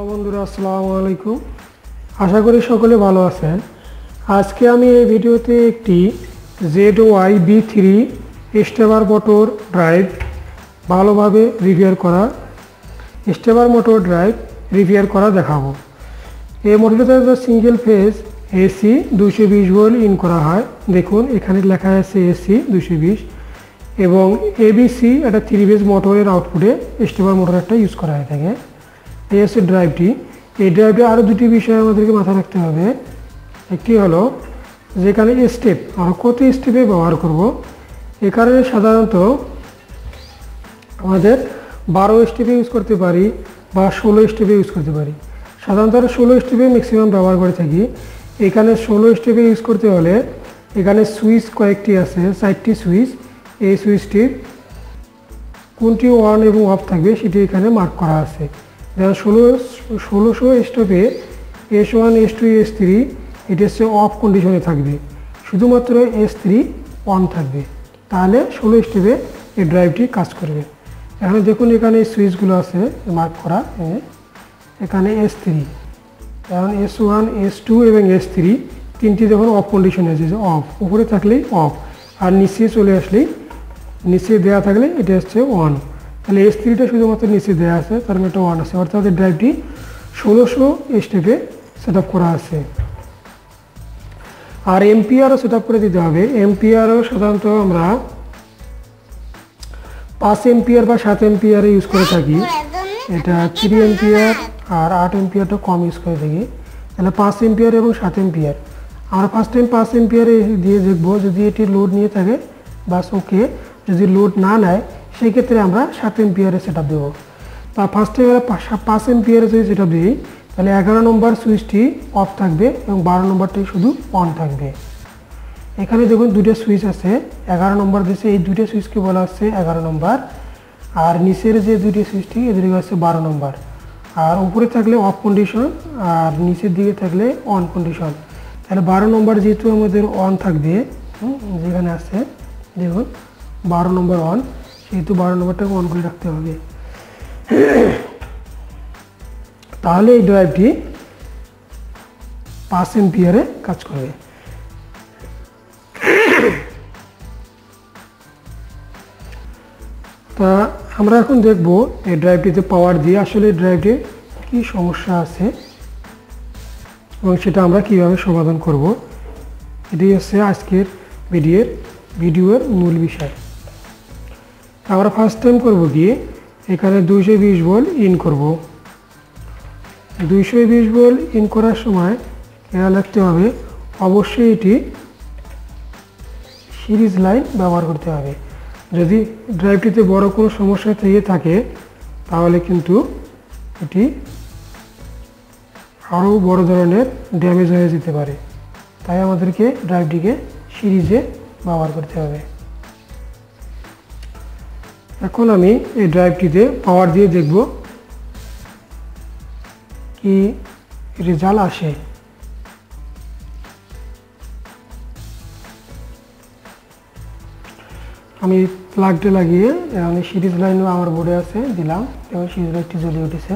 Hello বন্ধুরা, আসসালামু আলাইকুম। আশা করি সকলে ভালো আছেন। আজকে আমি এই ভিডিওতে একটি ZYB3 স্টেপার মোটর ড্রাইভ ভালোভাবে স্টেপার মোটর ড্রাইভ রিপেয়ার করা দেখাবো। এই মোটরটাতে single phase AC 220 volt in করা হয়। দেখুন এখানে লেখা আছে এসি 220 এবং এবিসি একটা 3 ফেজ মোটরের আউটপুটে স্টেপার মোটর একটা ইউজ করা হয়ে থাকে। এই হচ্ছে ড্রাইভটি। এই ড্রাইভে আরও দুটি বিষয় আমাদেরকে মাথায় রাখতে হবে। একটি হলো যেখানে স্টেপ আমরা কত স্টেপে ব্যবহার করব। এখানে সাধারণত আমাদের 12 স্টেপে ইউজ করতে পারি বা 16 স্টেপে ইউজ করতে পারি। সাধারণত 16 স্টেপে ম্যাক্সিমাম ব্যবহার করে থাকি। এখানে 16 স্টেপে ইউজ করতে হলে এখানে সুইচ কয়েকটি আছে, 4টি সুইচ। এই সুইচটি কোনটি অন এবং অফ থাকবে সেটি এখানে মার্ক করা আছে। যেমন 1600 স্টেপে S1 S2 S3 এটি হচ্ছে অফ কন্ডিশনে থাকবে, শুধুমাত্র S3 অন থাকবে, তাহলে 16 স্টেপে এই ড্রাইভটি কাজ করবে। এখানে দেখুন এখানে সুইচগুলো আছে মার্ক করা। এখানে S3, এখন S1 S2 এবং S3 তিনটি যখন অফ কন্ডিশনে আছে, যে অফ উপরে থাকলেই অফ, আর নিচে চলে আসলেই নিচে দেওয়া থাকলে এটা হচ্ছে অন। তাহলে S3টা শুধুমাত্র নিচে দেওয়া আছে, তার মানে এটা অন আছে, অর্থাৎ এই ড্রাইভটি 1600 স্টেপে সেট আপ করা আছে। আর এম্পিয়ারও সেট আপ করে দিতে হবে। এম্পিয়ারও সাধারণত আমরা 5 এম্পিয়ার বা 7 এম্পিয়ারে ইউজ করে থাকি। এটা 3 এম্পিয়ার আর 8 এম্পিয়ারটা কম ইউজ করে থাকি। তাহলে 5 এম্পিয়ার এবং 7 এম্পিয়ার আমরা ফার্স্ট টাইম 5 এম্পিয়ারে দিয়ে দেখবো। যদি এটি লোড নিয়ে থাকে বাস ওকে, যদি লোড না নেয় সেই ক্ষেত্রে আমরা 7 এম্পিয়ারে সেট আপ দেবো। তা ফার্স্ট টাইম আমরা 5 এম্পিয়ারে যদি সেট আপ দিই তাহলে 11 নম্বর সুইচটি অফ থাকবে এবং 12 নম্বরটি শুধু অন থাকবে। এখানে দেখুন দুটো সুইচ আছে, 11 নম্বর দিয়েছে, এই দুটো সুইচকে বলা হচ্ছে 11 নম্বর, আর নিচের যে দুটি সুইচটি এদেরকে হচ্ছে 12 নম্বর। আর উপরে থাকলে অফ কন্ডিশন আর নিচের দিকে থাকলে অন কন্ডিশন। তাহলে 12 নম্বর যেহেতু আমাদের অন থাকবে, যেখানে আছে দেখুন 12 নম্বর অন, সেহেতু 12 নম্বরটাকে অন করে রাখতে হবে। তাহলে এই ড্রাইভটি 5 এম্পিয়ারে কাজ করবে। তা আমরা এখন দেখব এই ড্রাইভটিতে পাওয়ার দিয়ে আসলে ড্রাইভটির কি সমস্যা আছে এবং সেটা আমরা কিভাবে সমাধান করব। এটি হচ্ছে আজকের ভিডিওর মূল বিষয়। আমরা ফার্স্ট টাইম করব কি, এখানে 220 ভোল্ট ইন করব। 220 ভোল্ট ইন করার সময় খেয়াল রাখতে হবে অবশ্যই এটি সিরিজ লাইন ব্যবহার করতে হবে। যদি ড্রাইভটিতে বড় কোনো সমস্যা থেকে থাকে তাহলে কিন্তু এটি আরও বড় ধরনের ড্যামেজ হয়ে যেতে পারে। তাই আমাদেরকে ড্রাইভটিকে সিরিজে ব্যবহার করতে হবে। এখন আমি এই ড্রাইভটিতে পাওয়ার দিয়ে দেখব কি রেজাল্ট আসে। আমি প্লাগটা লাগিয়ে আমি সিরিজ লাইনও আমার বোর্ডে আছে দিলাম এবং সিরিজ লাইটটি জ্বলে উঠেছে,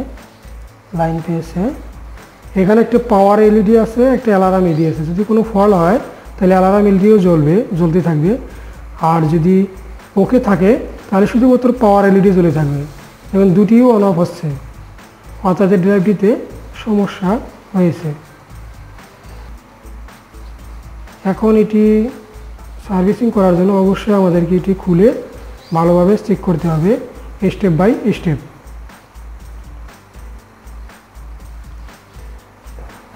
লাইন পেয়েছে। এখানে একটা পাওয়ার এলইডি আছে, একটা অ্যালার্ম এলইডি আছে। যদি কোনো ফল হয় তাহলে অ্যালার্ম এলইডিও জ্বলতে থাকবে, আর যদি ওকে থাকে তাহলে শুধুমাত্র পাওয়ার এলইডি জ্বলে থাকবে এবং দুটিও অন অফ হচ্ছে, অর্থাৎ ড্রাইভটিতে সমস্যা হয়েছে। এখন এটি সার্ভিসিং করার জন্য অবশ্যই আমাদেরকে এটি খুলে ভালোভাবে চেক করতে হবে স্টেপ বাই স্টেপ।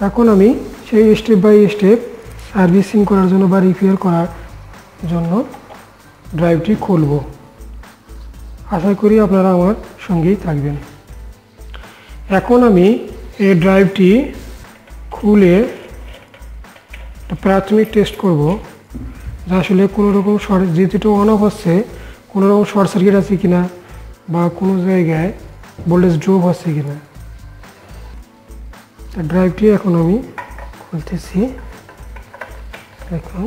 এখন আমি সেই স্টেপ বাই স্টেপ সার্ভিসিং করার জন্য বা রিপেয়ার করার জন্য ড্রাইভটি খুলব। আশা করি আপনারা আমার সঙ্গেই থাকবেন। এখন আমি এই ড্রাইভটি খুলে প্রাথমিক টেস্ট করব যে আসলে কোনো রকম যেহেতু অন অফ হচ্ছে, কোনো রকম শর্ট সার্কিট আছে কিনা বা কোনো জায়গায় ভোল্টেজ ড্রপ হচ্ছে কিনা। ড্রাইভটি এখন আমি খুলতেছি। দেখুন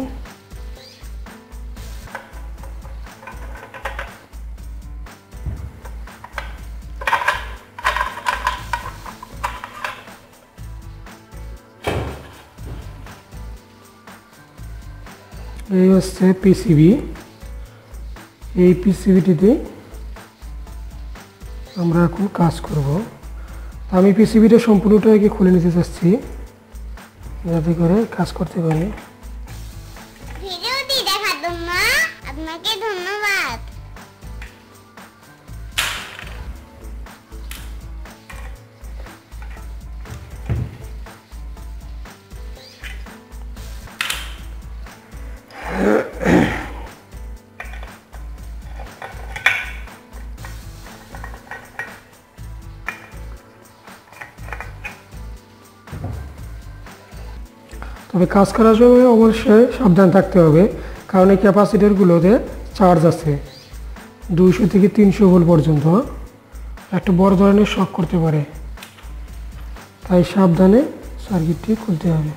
এই হচ্ছে পিসিবি। এই পিসিবিটিতে আমরা এখন কাজ করব। আমি পিসিবিটা সম্পূর্ণটাকে খুলে নিতে চাচ্ছি যাতে করে কাজ করতে পারি। ভিডিওটি দেখার জন্য আপনাকে ধন্যবাদ। তবে কাজ করার সময় অবশ্যই সাবধান থাকতে হবে, কারণ এই ক্যাপাসিটরগুলোতে চার্জ আছে 200 থেকে 300 ভোল্ট পর্যন্ত, একটা বড় ধরনের শক করতে পারে, তাই সাবধানে সার্কিটটি খুলতে হবে।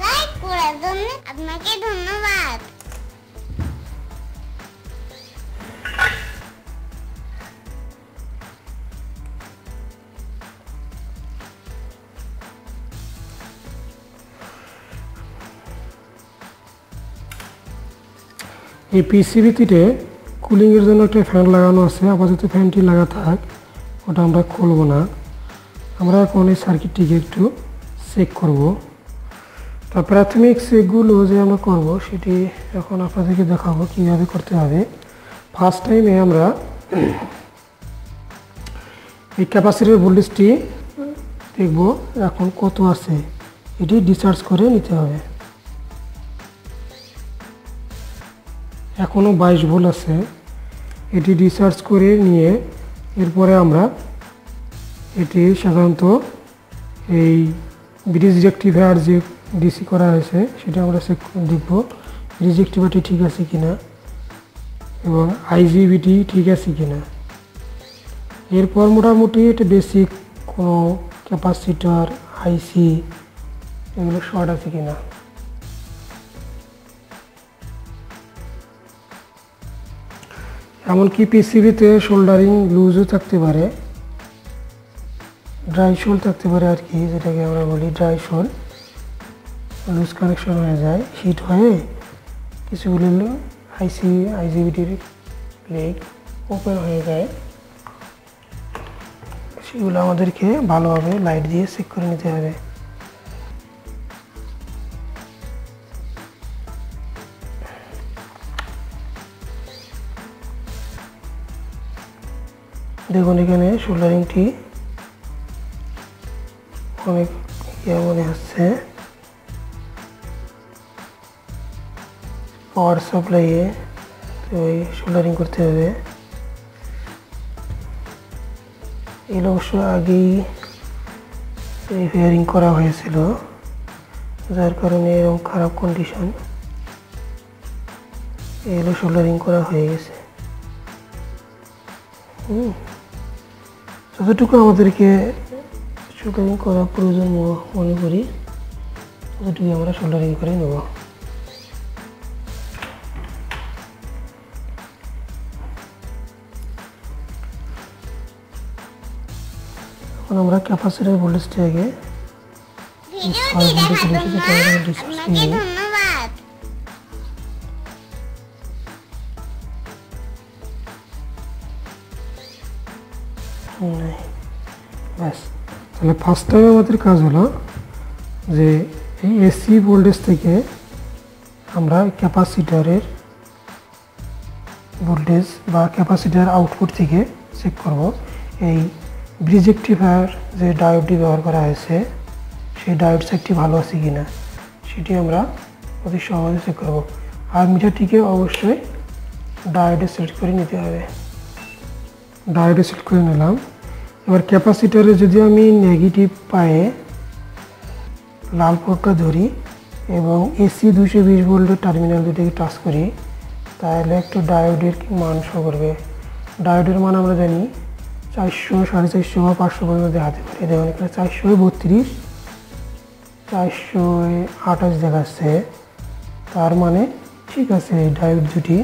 লাইক করার জন্য আপনাকে ধন্যবাদ। এই পিসিবিটিতে কুলিংয়ের জন্য একটা ফ্যান লাগানো আছে, আপাতত ফ্যানটি লাগা থাক, ওটা আমরা খুলব না। আমরা এখন এই সার্কিটটিকে একটু চেক করব। তা প্রাথমিক চেকগুলো যে আমরা করব সেটি এখন আপনাদেরকে দেখাবো কীভাবে করতে হবে। ফার্স্ট টাইমে আমরা এই ক্যাপাসিটর ভোল্টেজটি দেখব এখন কত আছে, এটি ডিসচার্জ করে নিতে হবে। এখনও 22 ভোল্ট আছে, এটি ডিসচার্জ করে নিয়ে এরপরে আমরা এটি সাধারণত এই ব্রিজ রেক্টিফায়ার যে ডিসি করা হয়েছে সেটা আমরা চেক দেখব ব্রিজ রেক্টিফায়ারটি ঠিক আছে কিনা এবং আইজিবিটি ঠিক আছে কিনা। এরপর মোটামুটি এটা বেসিক কোনো ক্যাপাসিটর আইসি এগুলো শর্ট আছে কিনা। এমনকি পিসিবিতে শোল্ডারিং লুজও থাকতে পারে, ড্রাই শোল থাকতে পারে আর কি, যেটাকে আমরা বলি ড্রাই শোল। লুজ কানেকশন হয়ে যায়, হিট হয়ে কিছুগুলো আইজিবিটির প্লেগ ওপেন হয়ে যায়, সেগুলো আমাদেরকে ভালোভাবে লাইট দিয়ে চেক করে নিতে হবে। দেখুন এখানে সোল্ডারিংটি অনেক মনে হচ্ছে, পাওয়ার সাপ্লাইয়ে তো এই সোল্ডারিং করতে হবে। এগুলো অবশ্য আগেই রিপেয়ারিং করা হয়েছিল, যার কারণে এরকম খারাপ কন্ডিশন। এগুলো সোল্ডারিং করা হয়ে গেছে। যতটুকু আমাদেরকে সোল্ডারিং করা প্রয়োজন মনে করি ততটুকু আমরা সোল্ডারিং করে নেব। এখন আমরা ক্যাপাসিটর ভোল্টেজটি আগে ভিডিওটি দেখার জন্য আপনাকে ধন্যবাদ। ব্যাস, তাহলে ফার্স্ট টাইম আমাদের কাজ হলো যে এই এসি ভোল্টেজ থেকে আমরা ক্যাপাসিটরের ভোল্টেজ বা ক্যাপাসিটর আউটপুট থেকে চেক করব এই ব্রিজ রেক্টিফায়ার যে ডায়োডটি ব্যবহার করা হয়েছে সেই ডায়োড সাইডটি ভালো আছে কি না সেটি আমরা অতি সহজে চেক করব। আর মিটারটিকে অবশ্যই ডায়োডে সেট করে নিতে হবে। ডায়োডে সেট করে নিলাম। এবার ক্যাপাসিটরে যদি আমি নেগেটিভ পায়ে লাল পোর্টটা ধরি এবং এসি 220 ভোল্টের টার্মিনাল দুটিকে টাচ করি, তাহলে একটু ডায়োডের মান শো করবে। ডায়োডের মান আমরা জানি 400, 450 বা 500 পর্যন্ত দেখাতে পারি। দেখুন এখানে 432, 428 দেখাচ্ছে, তার মানে ঠিক আছে এই ডায়োড দুটি।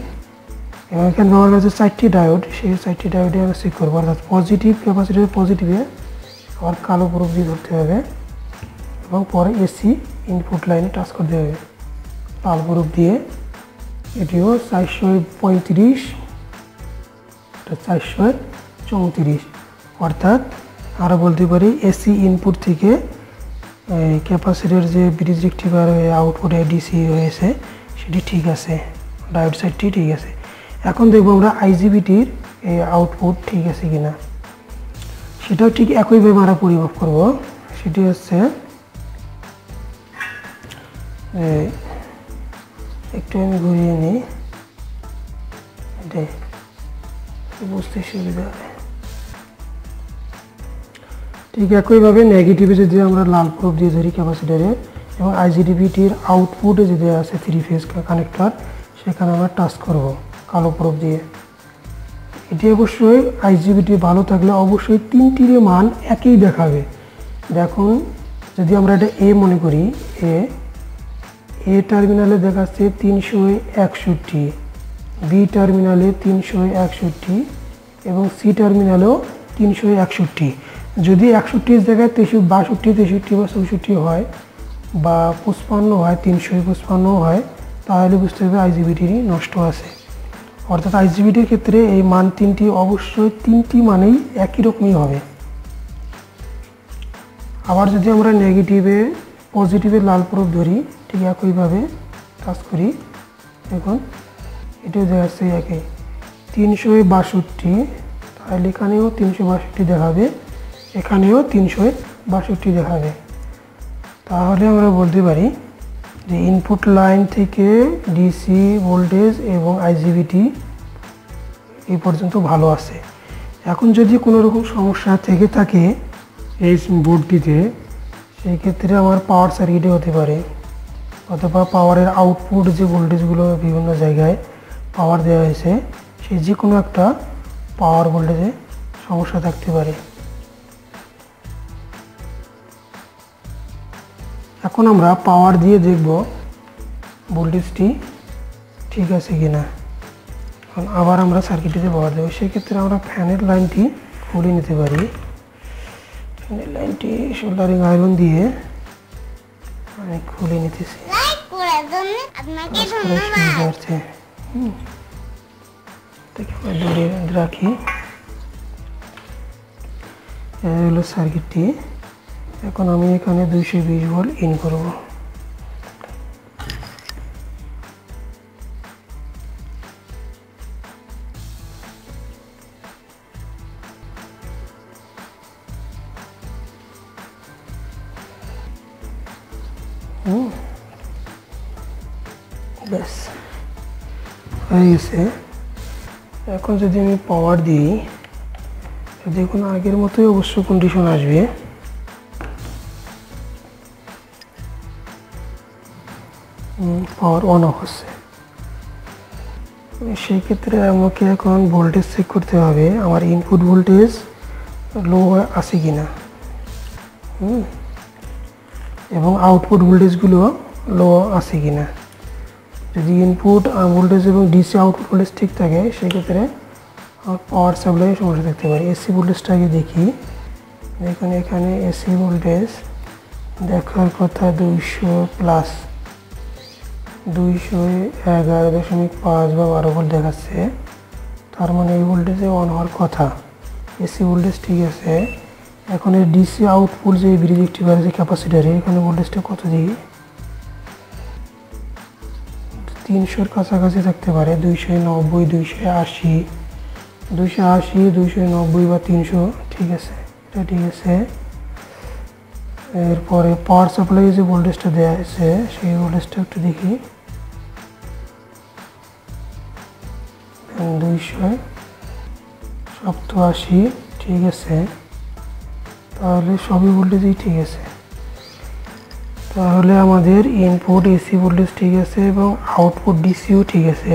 এবং এখানে ব্যবহার করা হচ্ছে 4টি ডায়োড, সেই 4টি ডায়োডে আমরা চেক করবো। অর্থাৎ পজিটিভ ক্যাপাসিটর পজিটিভে আবার কালো প্রুফ দিয়ে ধরতে হবে এবং পরে এসি ইনপুট লাইনে টাচ করতে হবে লাল প্রুফ দিয়ে। এটিও 435, এটা 434, অর্থাৎ আমরা বলতে পারি এসি ইনপুট থেকে ক্যাপাসিটর যে ব্রিজ রেক্টিফায়ার হয়ে আউটপুটে ডিসি হয়েছে সেটি ঠিক আছে, ডায়োড সাইডটি ঠিক আছে। এখন দেখব আমরা আইজিবিটির এই আউটপুট ঠিক আছে কিনা, সেটাও ঠিক একইভাবে আমরা পরিমাপ করব। সেটি হচ্ছে একটু আমি ঘুরিয়ে নিই, এটাই বুঝতে সুবিধা হবে। ঠিক একইভাবে নেগেটিভে যদি আমরা লাল প্রুফ দিয়ে ধরি ক্যাপাসিটারে এবং আইজিবিটির আউটপুটে যদি আছে 3 ফেজ কানেক্টর, সেখানে আমরা টাচ করব কালো প্রুফ দিয়ে। এটি অবশ্যই আইজিবিটি ভালো থাকলে অবশ্যই 3টির মান একই দেখাবে। দেখুন যদি আমরা এটা এ মনে করি, এ টার্মিনালে দেখাচ্ছে 361, বি টার্মিনালে 361 এবং সি টার্মিনালেও 361। যদি 61 জায়গায় 62, 63 বা 64 হয় বা 55 হয়, 355 হয়, তাহলে বুঝতে হবে আইজিবিটি নষ্ট আছে। অর্থাৎ আইজিবিটির ক্ষেত্রে এই মান 3টি অবশ্যই 3টি মানেই একই রকমই হবে। আবার যদি আমরা নেগেটিভে পজিটিভে লাল প্রুফ ধরি, ঠিক একইভাবে কাজ করি, দেখুন এটাও দেখাচ্ছে একই 362, তাহলে এখানেও 362 দেখাবে, এখানেও 362 দেখাবে। তাহলে আমরা বলতে পারি যে ইনপুট লাইন থেকে ডিসি ভোল্টেজ এবং আইজিবিটি এই পর্যন্ত ভালো আছে। এখন যদি কোনো রকম সমস্যা থেকে থাকে এই বোর্ডটিতে, সেই ক্ষেত্রে আমার পাওয়ার সার্কিটে হতে পারে, অথবা পাওয়ারের আউটপুট যে ভোল্টেজগুলো বিভিন্ন জায়গায় পাওয়ার দেওয়া হয়েছে, সেই যে কোনো একটা পাওয়ার ভোল্টেজে সমস্যা থাকতে পারে। এখন আমরা পাওয়ার দিয়ে দেখব ভোল্টেজটি ঠিক আছে কিনা। এখন আবার আমরা সার্কিটটিতে পাওয়ার দেবো, সেক্ষেত্রে আমরা ফ্যানের লাইনটি খুলে নিতে পারি। ফ্যানের লাইনটি সোল্ডারিং আয়রন দিয়ে আমি খুলে নিতেছি। লাইক করার জন্য আপনাকে ধন্যবাদ। দূরে রাখি, হলো সার্কিটটি। এখন আমি এখানে 220 ভোল্ট ইন করব। ব্যাস হয়ে গেছে। এখন যদি আমি পাওয়ার দিই, দেখুন আগের মতোই অবশ্য কন্ডিশন আসবে। পাওয়ার অন অফ হচ্ছে, সেই ক্ষেত্রে আমাকে এখন ভোল্টেজ চেক করতে হবে আমার ইনপুট ভোল্টেজ লো আছে কিনা এবং আউটপুট ভোল্টেজগুলো লো আছে কিনা। যদি ইনপুট ভোল্টেজ এবং ডিসি আউটপুট ভোল্টেজ ঠিক থাকে, সেক্ষেত্রে আমার পাওয়ার সাপ্লাই সমস্যা থাকতে পারে। এসি ভোল্টেজটাকে দেখি, দেখুন এখানে এসি ভোল্টেজ দেখার কথা 200+, 211.5 বা 12 ভোল্ট দেখাচ্ছে, তার মানে এই ভোল্টেজে অন হওয়ার কথা। এসি ভোল্টেজ ঠিক আছে। এখন এই ডিসি আউটপুট যে ব্রিজ রেক্টিফায়ার যে ক্যাপাসিটারে, এখানে ভোল্টেজটা কত দিই, 300-র কাছাকাছি থাকতে পারে, 290, 280, 290 বা 300, ঠিক আছে, এটা ঠিক আছে। এরপরে পাওয়ার সাপ্লাই যে ভোল্টেজটা দেওয়া আছে, সেই ভোল্টেজটা একটু দেখি, 287, ঠিক আছে। তাহলে সবই ভোল্টেজই ঠিক আছে। তাহলে আমাদের ইনপুট এসি ভোল্টেজ ঠিক আছে এবং আউটপুট ডিসিও ঠিক আছে।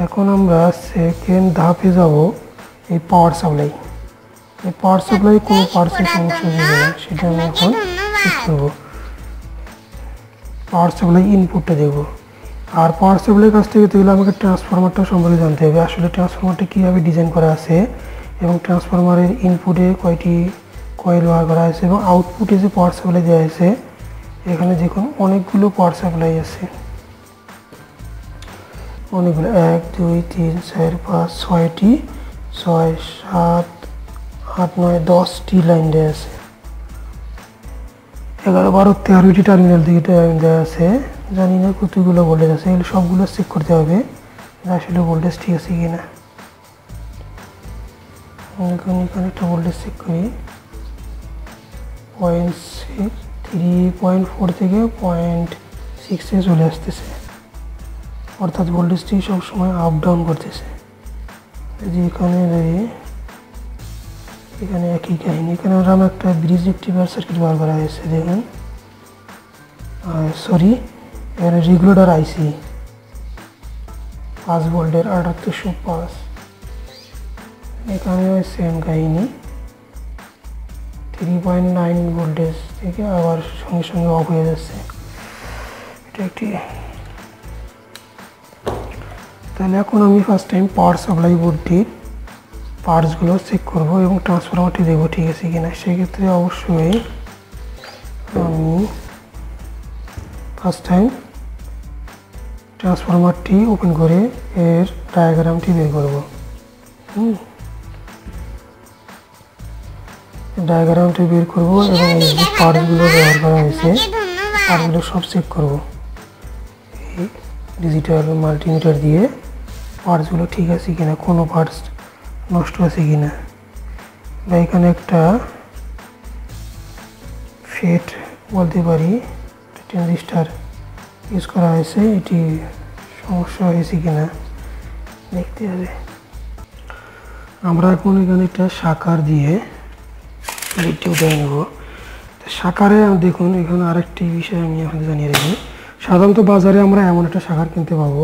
এখন আমরা সেকেন্ড ধাপে যাব, এই পাওয়ার সাপ্লাই। এই পাওয়ার সাপ্লাই কোনো পার্টসের সমস্যা হবে না, সেটা আমি এখন চেক করবো। পাওয়ার সাপ্লাই ইনপুটটা দেখব। আর পাওয়ার সাপ্লাই কাছ থেকে তাহলে আমাকে ট্রান্সফরমারটা সম্পর্কে জানতে হবে, আসলে ট্রান্সফরমারটা কীভাবে ডিজাইন করা আছে এবং ট্রান্সফরমারের ইনপুটে কয়েল ব্যবহার করা হয়েছে এবং আউটপুটে যে পাওয়ার সাপ্লাই দেওয়া হয়েছে এখানে দেখুন অনেকগুলো পাওয়ার সাপ্লাই আছে, অনেকগুলো 1 2 3 4 5 6টি 6 7 8 9 10টি লাইন দেওয়া আছে, 11 12 13টি টার্মিনাল দিকে দেওয়া আছে। জানি না কতগুলো ভোল্টেজ আছে, এগুলো সবগুলো চেক করতে হবে আসলে ভোল্টেজ ঠিক আছে কিনা। এখন এখানে একটা ভোল্টেজ চেক করি, 3.4 থেকে 0.6 চলে আসতেছে, অর্থাৎ ভোল্টেজটি সবসময় আপ ডাউন করতেছে। যে এখানে একই কাহিনী, এখানে আমরা একটা ব্রিজ রেক্টিফায়ার সার্কিট ব্যবহার করা হয়েছে দেখুন, সরি এখানে রেগুলেটর আইসি 5 ভোল্টের 7805, এখানেও সেম কাহিনী 3.9 ভোল্টেজ থেকে আবার সঙ্গে সঙ্গে অফ হয়ে যাচ্ছে। এটা একটি, তাহলে এখন আমি ফার্স্ট টাইম পাওয়ার সাপ্লাই বোর্ডটির পার্টসগুলো চেক করব এবং ট্রান্সফরমারটি দেখব ঠিক আছে কিনা। সেক্ষেত্রে অবশ্যই আমি ফার্স্ট টাইম ট্রান্সফরমারটি ওপেন করে এর ডায়াগ্রামটি বের করব। ডায়াগ্রামটি বের করব এবং এই যে পার্টসগুলো ব্যবহার করা হয়েছে পার্টসগুলো সব চেক করব এই ডিজিটাল মাল্টিমিটার দিয়ে, পার্টসগুলো ঠিক আছে কিনা, কোনো পার্টস নষ্ট আছে কিনা। বা এখানে একটা ফেট বলতে পারি ট্রানজিস্টার ইউজ করা হয়েছে, এটি সমস্যা হয়েছে কিনা দেখতে হবে। আমরা এখন এখানে একটা সাকার দিয়ে লাইটটি উঠে নেব। সাকারে দেখুন এখানে আরেকটি বিষয় আমি আপনাদের জানিয়ে রাখি, সাধারণত বাজারে আমরা এমন একটা সাকার কিনতে পাবো,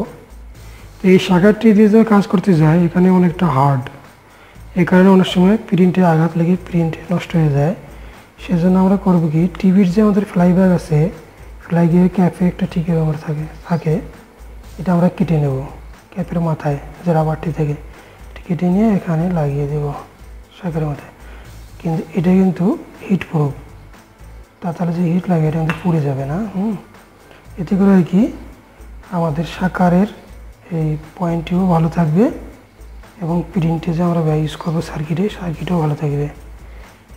এই সাকারটি দিয়ে যে কাজ করতে যায় এখানে অনেকটা হার্ড, এই কারণে অনেক সময় প্রিন্টে আঘাত লেগে প্রিন্ট নষ্ট হয়ে যায়। সেজন্য আমরা করবো কি, টিভির যে আমাদের ফ্লাই ব্যাগ আছে, ফ্লাই গিয়ে ক্যাপে একটা টিকে ব্যবহার থাকে, এটা আমরা কেটে নেব, ক্যাপের মাথায় যে রাবারটি থাকে কেটে নিয়ে এখানে লাগিয়ে দেব সাকারের মাথায়। কিন্তু এটা কিন্তু হিট প্রুফ, তাহলে যে হিট লাগে এটা কিন্তু পুড়ে যাবে না। এতে করে আর কি আমাদের সাকারের এই পয়েন্টটিও ভালো থাকবে এবং প্রিন্টে যে আমরা ইউজ করবো সার্কিটও ভালো থাকবে।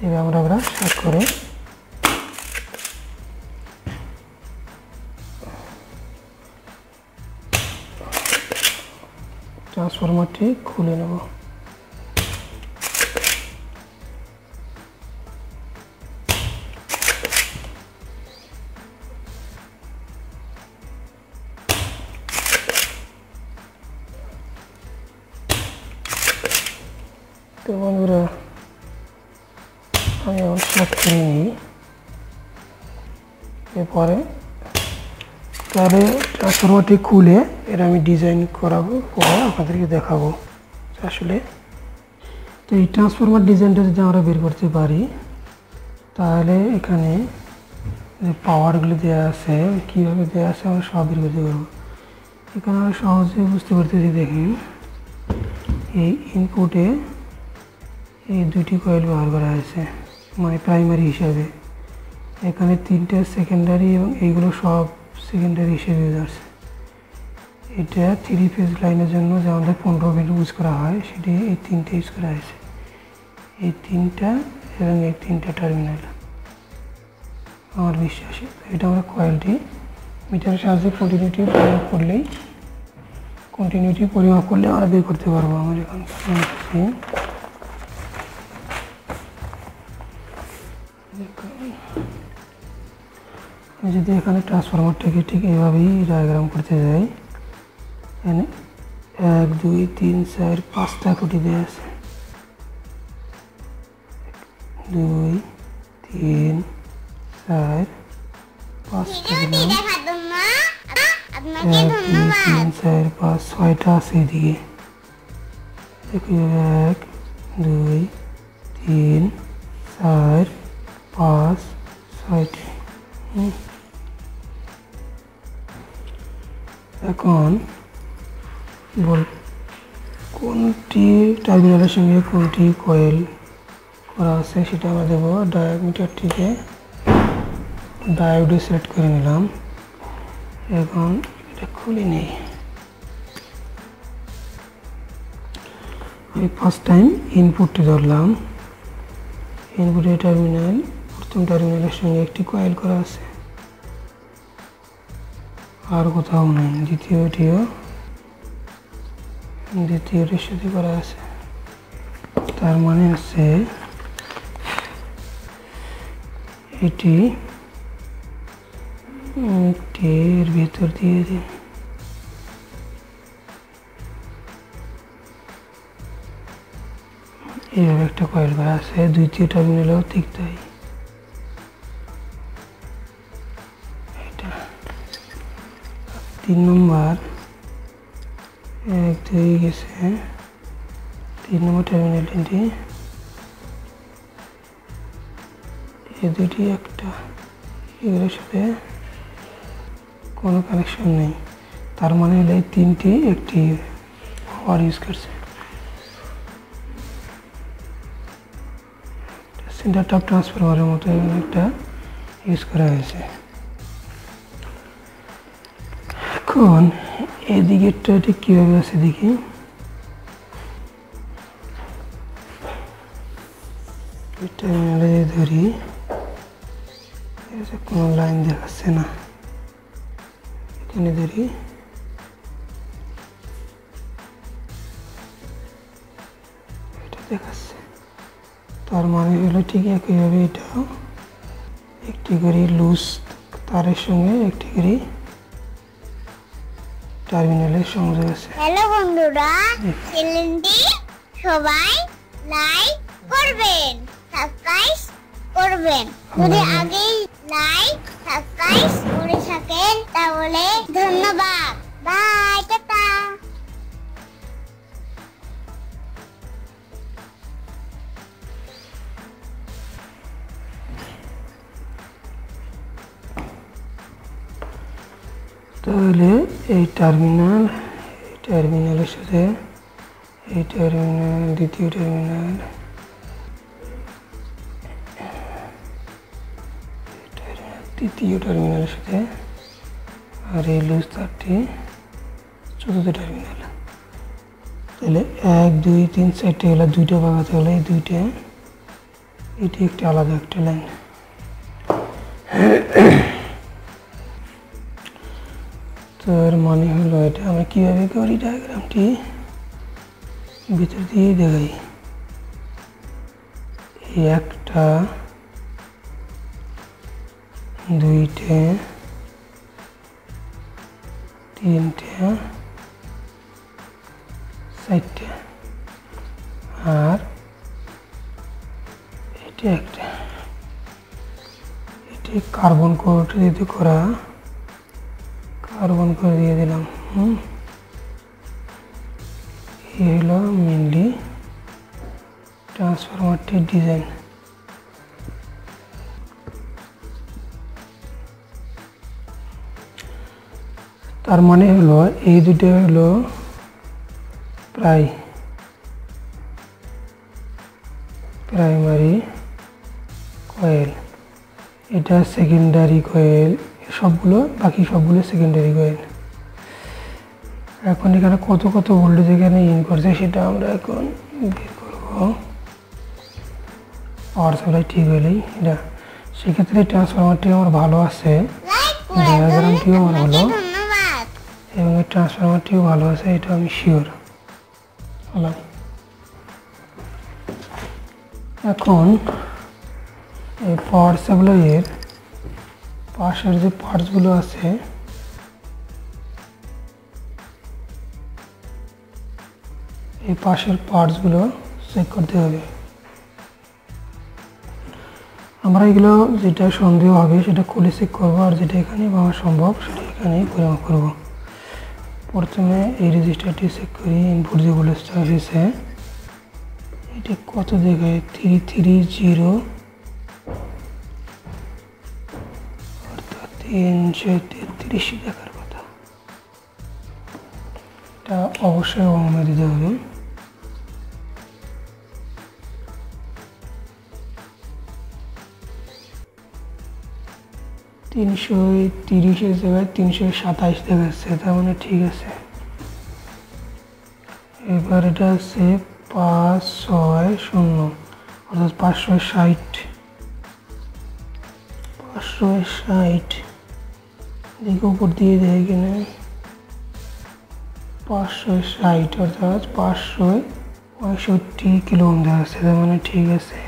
এবার আমরা শেষ করে ট্রান্সফরমারটি খুলে নেব। তো বন্ধুরা আমি এখন স্টার্ট করে নিই, এরপরে তাহলে ট্রান্সফরমারটি খুলে এর আমি ডিজাইন করাবো, পরে আপনাদেরকে দেখাবো আসলে। তো এই ট্রান্সফরমার ডিজাইনটা যদি আমরা বের করতে পারি তাহলে এখানে যে পাওয়ারগুলো দেওয়া আছে কীভাবে দেওয়া আছে আমরা সব বের করতে পারবো। এখানে আমরা সহজে বুঝতে পারতেছি, দেখেন এই ইনপুটে এই দুটি কয়েল ব্যবহার করা হয়েছে মানে প্রাইমারি হিসাবে, এখানে 3টে সেকেন্ডারি এবং এইগুলো সব সেকেন্ডারি হিসেবে ইউজ আছে। এটা 3 ফেজ লাইনের জন্য যে আমাদের 15 ভোল্ট ইউজ করা হয় সেটি এই 3টে ইউজ করা হয়েছে, এই 3টা এবং এই 3টা টার্মিনাল আমার বিশ্বাসী। এটা আমরা কয়েলটি মিটারের সাহায্যে কন্টিনিউটি পরিমাপ করলে আমরা বের করতে পারবো। আমার এখন আমি যদি এখানে ট্রান্সফরমারটাকে ঠিক এইভাবেই ডায়াগ্রাম করতে যাই, এখানে 1 2 3 4 5টা খুঁটি দেওয়া আছে, 2 3 4 5টা দিলাম, 1 2 3 4 5 6টা আছে এদিকে, 1 2 3 4 5 6টি। এখন বল কোনটি টার্মিনালের সঙ্গে কোনটি কয়েল করা আছে সেটা আমরা দেবো। ডায়োমিটারটিকে ডায়োডে সেট করে নিলাম। এখন এটা খুলে নেই। আমি ফার্স্ট টাইম ইনপুটটি ধরলাম। ইনপুটের টার্মিনাল, প্রথম টার্মিনালের সঙ্গে একটি কয়েল করা আছে, আর কোথাও নাই। দ্বিতীয়টির সাথে করা আছে। তার মানে আছে এটি এর ভেতর দিয়ে এইভাবে একটা কয়েল করা আছে। দ্বিতীয় টার্মিনালেও ঠিক তাই। এটা 3 নম্বর, 1 2 গেছে। 3 নম্বর টার্মিনালটি, এই দুটি একটা, এগুলোর সাথে কোনো কানেকশন নেই। তার মানে হলো এই তিনটি একটি পাওয়ার ইউজ করছে। সেন্টার টপ ট্রান্সফরমারের মতো একটা ইউজ করা হয়েছে। এখন এদিকেরটা ঠিক কীভাবে আছে দেখি। টার্মিনালে ধরি, কোনো লাইন দেখাচ্ছে না। এখানে ধরি, এটা দেখাচ্ছে। তার মানে হলো ঠিক একইভাবে এটাও একটি করে লুজ তারের সঙ্গে একটি করে টার্মিনালের সংযোগ আছে। হ্যালো বন্ধুরা, চ্যানেলটি সবাই লাইক করবেন, সাবস্ক্রাইব করবেন। যদি আগেই লাইক সাবস্ক্রাইব করে থাকেন তাহলে ধন্যবাদ। Bye, tata. তাহলে এই টার্মিনালের সাথে এই টার্মিনাল, দ্বিতীয় টার্মিনাল, তৃতীয় টার্মিনালের সাথে, আর এই লুজ তারটি চতুর্থ টার্মিনাল। তাহলে 1 2 3 4টে হলো, দুইটা ভাগাতে হলে এই দুইটা, এটি একটি আলাদা একটা লাইন। তার মানে হলো এটা আমরা কীভাবে করি, ডায়াগ্রামটি ভিতর দিয়ে দেখাই। একটা, দুইটা, তিনটা, চারটা, আর এটি একটা। এটি কার্বন কোড দিয়ে করা, কার্বন করে দিয়ে দিলাম। এই হলো মেনলি ট্রান্সফরমারটির ডিজাইন। তার মানে হলো এই দুটো হলো প্রাইমারি কয়েল, এটা সেকেন্ডারি কয়েল, সবগুলো বাকি সবগুলো সেকেন্ডারি কয়েল। এখন এখানে কত ভোল্টেজ এখানে ইন করছে সেটা আমরা এখন বের করব। পাওয়ার সাপ্লাই ঠিক হলেই এটা, সেক্ষেত্রে ট্রান্সফরমারটি আমার ভালো আছে, ডায়াগ্রামটিও আমার ভালো, এবং এই ট্রান্সফরমারটিও ভালো আছে, এটা আমি শিওর হলাম। এখন এই পাওয়ার সাপ্লাইয়ের পাশের যে পার্টসগুলো আছে, এই পাশের পার্টসগুলো চেক করতে হবে। আমরা এগুলো যেটা সন্দেহ হবে সেটা খুলে চেক করবো, আর যেটা এখানে পাওয়া সম্ভব সেটা এখানেই পরিমাপ করবো। প্রথমে এই রেজিস্টারটি চেক করি। ইনপুট যে ভোল্টেজটা এসেছে এটি কত দেখায়, 330, অর্থাৎ 333 দেখার কথা। এটা অবশ্যই ওহমে দিতে হবে। 330 জায়গায় 327 দেখাচ্ছে, তার মানে ঠিক আছে। এবার এটা আছে 560 অর্থাৎ 560 দেখে উপর দিয়ে দেয় কিনা, 560 অর্থাৎ 565 কিলো ওহম দেখাচ্ছে, তার মানে ঠিক আছে।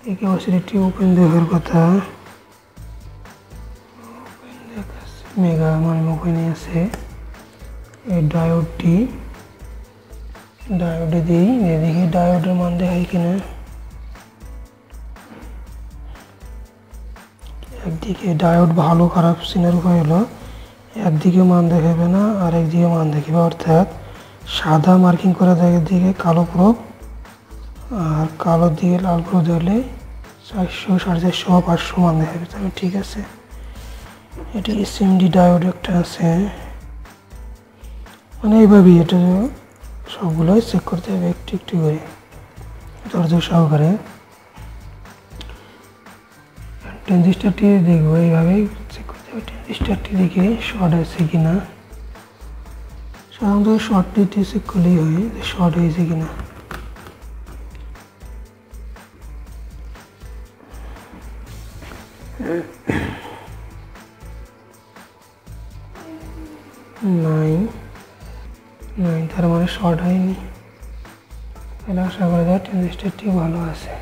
এই ক্যাপাসিটরটি ওপেন দেখার কথা, ওপেন দেখাচ্ছে মেগা মানে ওপেনে আছে। এই ডায়োডে দিই, দেখি ডায়োডের মান দেখাই কিনা। একদিকে ডায়োড ভালো খারাপ চিনার উপায় হলো একদিকে মান দেখাবে না আর একদিকে মান দেখাবে, অর্থাৎ সাদা মার্কিং করা জায়গার দিকে কালো প্রোব আর কালোর দিকে লাল প্রোব ধরলে 400, 450, 500 মান দেখাবে, তাহলে ঠিক আছে। এটা এসএমডি ডায়োড একটা আছে, মানে এইভাবেই এটা সবগুলোই চেক করতে হবে একটু একটু করে ধৈর্য সহকারে। ট্রানজিস্টারটি দেখবো এইভাবেই চেক করতে হবে, ট্রানজিস্টারটি দেখে শর্ট আছে কিনা। সাধারণত শর্টটি চেক করলেই হয় যে শর্ট হয়েছে কিনা। নাই, তার মানে শর্ট হয়নি, তাহলে আশা করা যায় ট্রানজিস্টারটি ভালো আছে।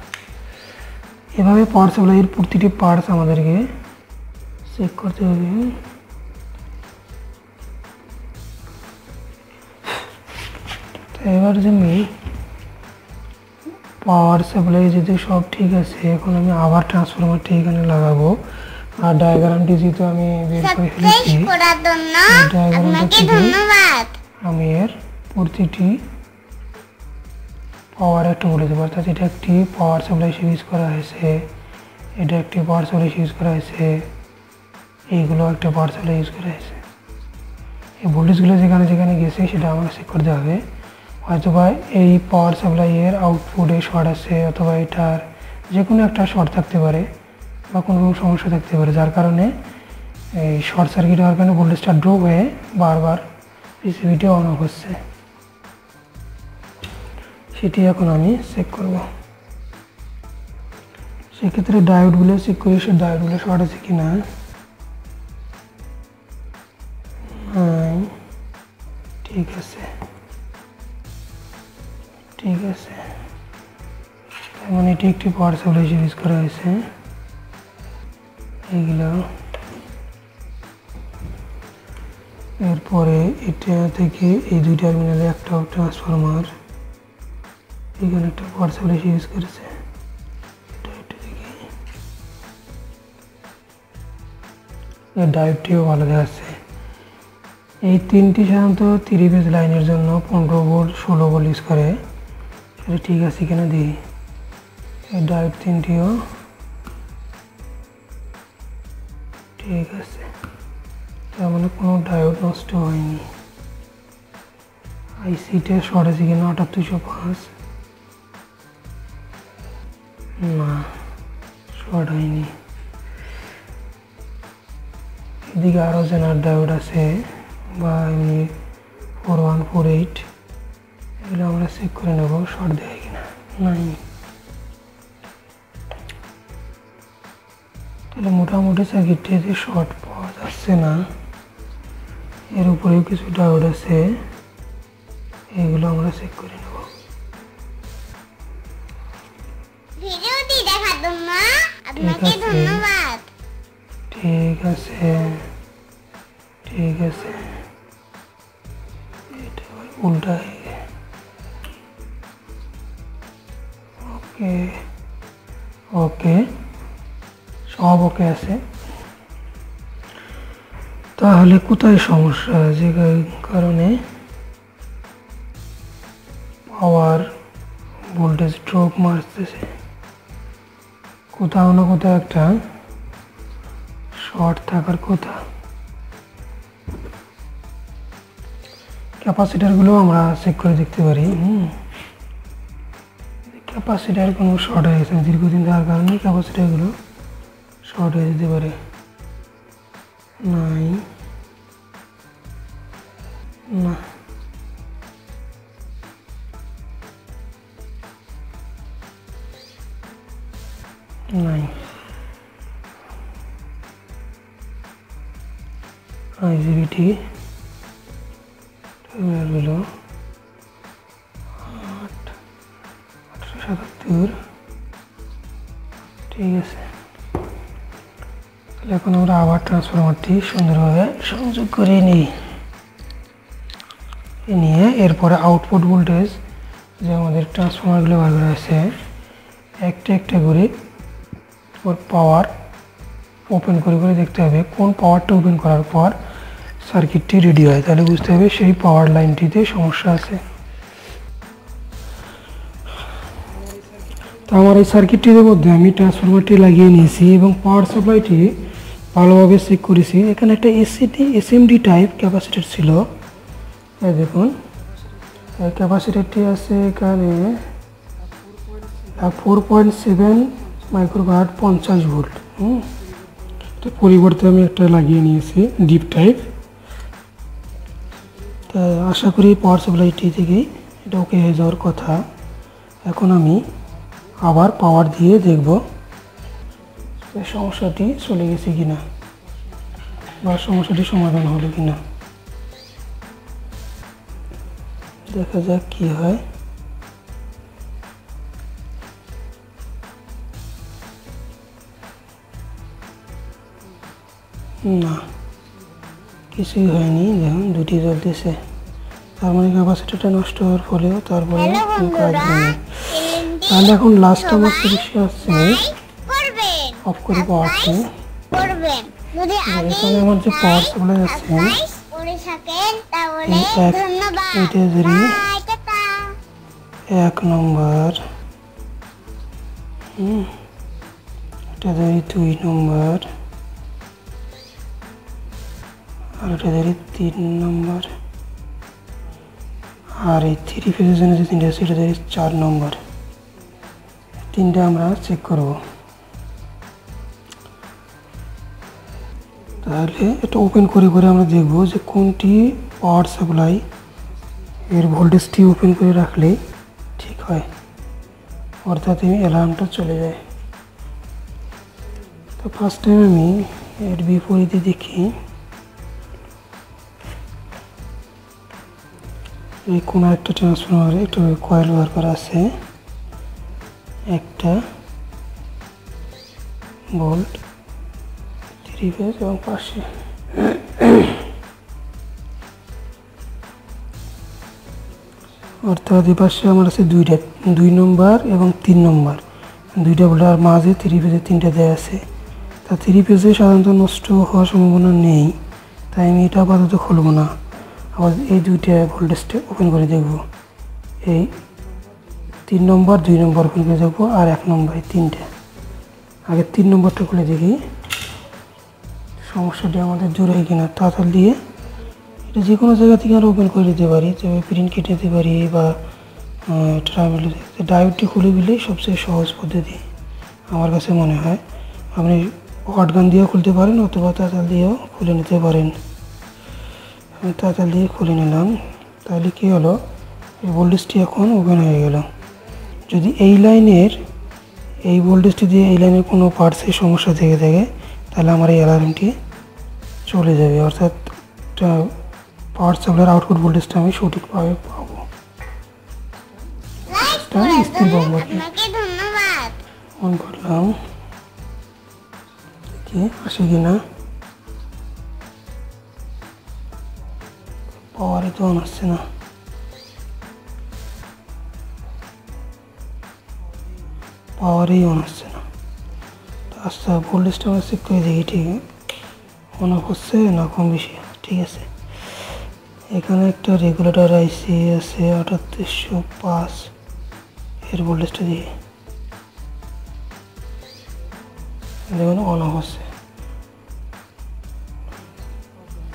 এভাবে পাওয়ার সাপ্লাইয়ের প্রতিটি পার্টস আমাদেরকে চেক করতে হবে। তো এবার আমি পাওয়ার সাপ্লাই যেহেতু সব ঠিক আছে, এখন আমি আবার ট্রান্সফরমারটি এখানে লাগাবো। আর ডায়াগ্রামটি যেহেতু আমি বের করে ফেলেছি, ডায়াগ্রামটা থেকে আমি এর প্রতিটি পাওয়ার একটু বলে দেবো, অর্থাৎ এটা একটি পাওয়ার সাপ্লাই ইউজ করা হয়েছে, এটা একটি পাওয়ার সাপ্লাই ইউজ করা হয়েছে, এইগুলো একটা পাওয়ার সাপ্লাই ইউজ করা হয়েছে। এই ভোল্টেজগুলো যেখানে যেখানে গেছে সেটা আমাকে চেক করতে হবে। হয়তোবা এই পাওয়ার সাপ্লাইয়ের আউটপুটে শর্ট আছে, অথবা এটার যে কোনো একটা শর্ট থাকতে পারে বা কোনো রকম সমস্যা থাকতে পারে, যার কারণে এই শর্ট সার্কিট হওয়ার কারণে ভোল্টেজটা ড্রপ হয়ে বারবার পিসিবিটি অন অফ হচ্ছে, সেটি এখন আমি চেক করব। সেক্ষেত্রে ডায়োডগুলো চেক করি, সে ডায়োডগুলো শর্ট আছে কি না। ঠিক আছে, ঠিক আছে, তার মানে এটি একটি পাওয়ার সাপ্লাই ইউজ করা হয়েছে। এইগুলো এরপরে এটা থেকে এই দুই টার্মিনালে একটা ট্রান্সফরমার, এখানে একটা পাওয়ার সাপ্লাই ইউজ করেছে। এর ডায়োডটিও ভালো দেখাচ্ছে। এই তিনটি সাধারণত 3 ফেজ লাইনের জন্য 15 ভোল্ট 16 ভোল্ট ইউজ করে, সেটা ঠিক আছে কিনা দিই। এই ডায়োড তিনটিও ঠিক আছে, তার মানে কোনো ডায়োড নষ্ট হয়নি। আইসিটা শর্ট আছে কিনা 7805, না শর্ট হয়নি। এদিকে আরও জেনার ডায়োড আছে বা এমনি 4148, এগুলো আমরা চেক করে নেব শর্ট দেয় কিনা। নাই, তাহলে মোটামুটি সার্কিটটিতে শর্ট পাওয়া যাচ্ছে না। এর উপরেও কিছু ডায়োড আছে, এগুলো আমরা চেক করে নেব। ভিডিওটি দেখার জন্য আপনাকে ধন্যবাদ। ঠিক আছে, ঠিক আছে, এটা উল্টা হয়ে গেছে। ওকে, ওকে, সব ওকে আছে। তাহলে কোথায় সমস্যা, যে কারণে পাওয়ার ভোল্টেজ ড্রপ মারতেছে, কোথাও না কোথাও একটা শর্ট থাকার কথা। ক্যাপাসিটারগুলো আমরা চেক করে দেখতে পারি। ক্যাপাসিটার কোনো শর্ট হয়ে গেছে দীর্ঘদিন, যার কারণে ক্যাপাসিটারগুলো শর্ট হয়ে যেতে পারে। নাই, না, নাই, আইজিবিটি টার্মিনাল হলো 8/1877। ঠিক আছে, তাহলে এখন আমরা আবার ট্রান্সফরমারটি সুন্দরভাবে সংযোগ করে নিই। নিয়ে এরপরে আউটপুট ভোল্টেজ যে আমাদের ট্রান্সফরমারগুলো বার করা আছে একটা একটা করে ওর পাওয়ার ওপেন করে করে দেখতে হবে কোন পাওয়ারটা ওপেন করার পর সার্কিটটি রেডি হয়, তাহলে বুঝতে হবে সেই পাওয়ার লাইনটিতে সমস্যা আছে। তো আমার এই সার্কিটটির মধ্যে আমি ট্রান্সফরমারটি লাগিয়ে নিয়েছি এবং পাওয়ার সাপ্লাইটি ভালোভাবে চেক করেছি। এখানে একটা এসএমডি টাইপ ক্যাপাসিটর ছিল, এই দেখুন এই ক্যাপাসিটরটি আছে এখানে 4.7 মাইক্রোফ্যারাড 50 ভোল্ট। তো পরিবর্তে আমি একটা লাগিয়ে নিয়েছি ডিপ টাইপ। তা আশা করি পাওয়ার সাপ্লাইটি থেকে এটা ওকে হয়ে যাওয়ার কথা। এখন আমি আবার পাওয়ার দিয়ে দেখব সমস্যাটি চলে গেছে কিনা বা সমস্যাটি সমাধান হলো কিনা, দেখা যাক কি হয়। না, কিছুই হয়নি, দেখুন দুটি জ্বলতেছে, তার মানে ক্যাপাসিটিটা নষ্ট হওয়ার ফলেও তারপরে কাজ হয়নি। তাহলে এখন লাস্ট আমার সমস্যা আসছে অফ করে পাওয়ারটি। এখানে আমার যে পাওয়ার সাপ্লাই আছে এক নম্বর, এটা ধরি 2 নম্বর, আর এটা ধরি 3 নম্বর, আর এই 3 ফেজের জন্য যে তিনটা আছে এটা ধরি 4 নম্বর। তিনটা আমরা চেক করব। তাহলে এটা ওপেন করে করে আমরা দেখব যে কোনটি পাওয়ার সাপ্লাই এর ভোল্টেজটি ওপেন করে রাখলে ঠিক হয়, অর্থাৎ এই অ্যালার্মটা চলে যায়। তো ফার্স্ট টাইম আমি এর বিপরীতে দেখি, এই কোনো একটা ট্রান্সফরমারে একটা কয়েল বার করা আছে, একটা ভোল্ট 3 ফেজ এবং পাশে অর্থাৎ এই পাশে আমার আছে 2 নম্বর এবং 3 নম্বর, দুইটা ভোল্ট, আর মাঝে 3 ফেজে 3টা দেওয়া আছে। তা 3 ফেজে সাধারণত নষ্ট হওয়ার সম্ভাবনা নেই, তাই আমি এটা আপাতত খুলব না। আবার এই দুইটা ভোল্টেজটা ওপেন করে দেখব, এই 3 নম্বর 2 নম্বর ওপেন করে দেখবো, আর 1 নম্বর, এই তিনটা। আগে 3 নম্বরটা খুলে দেখি সমস্যাটি আমাদের দূর হয় কিনা। তাড়াতাড়ি দিয়ে এটা যে কোনো জায়গা থেকে আমরা ওপেন করে দিতে পারি, তবে প্রিন্ট কেটে দিতে পারি বা ট্রাভেল ডায়োডটি খুলে দিলেই সবচেয়ে সহজ পদ্ধতি আমার কাছে মনে হয়। আপনি হটগান দিয়েও খুলতে পারেন অথবা তাড়াতাড়ি দিয়েও খুলে নিতে পারেন। আমি তাড়াতাড়ি দিয়ে খুলে নিলাম, তাহলে কী হলো, এই ভোল্টেজটি এখন ওপেন হয়ে গেল। যদি এই লাইনের এই ভোল্টেজটি দিয়ে এই লাইনের কোনো পার্টসের সমস্যা থেকে থাকে তাহলে আমার এই অ্যালার্মটি চলে যাবে, অর্থাৎ পাওয়ার সাপ্লাইয়ের আউটপুট ভোল্টেজটা আমি সঠিকভাবে পাবো, স্থির পাবো। অন করলাম, দেখি আসে কিনা, পাওয়ারে তো অন আসছে না, পাওয়ারেই অন আসছে না। আচ্ছা, ভোল্টেজটা আমরা চেক করে দেখি, ঠিক অন অফ হচ্ছে না কম বেশি, ঠিক আছে। এখানে একটা রেগুলেটর আইসি আছে 3805, এর ভোল্টেজটা দিয়ে দেখুন অন অফ হচ্ছে,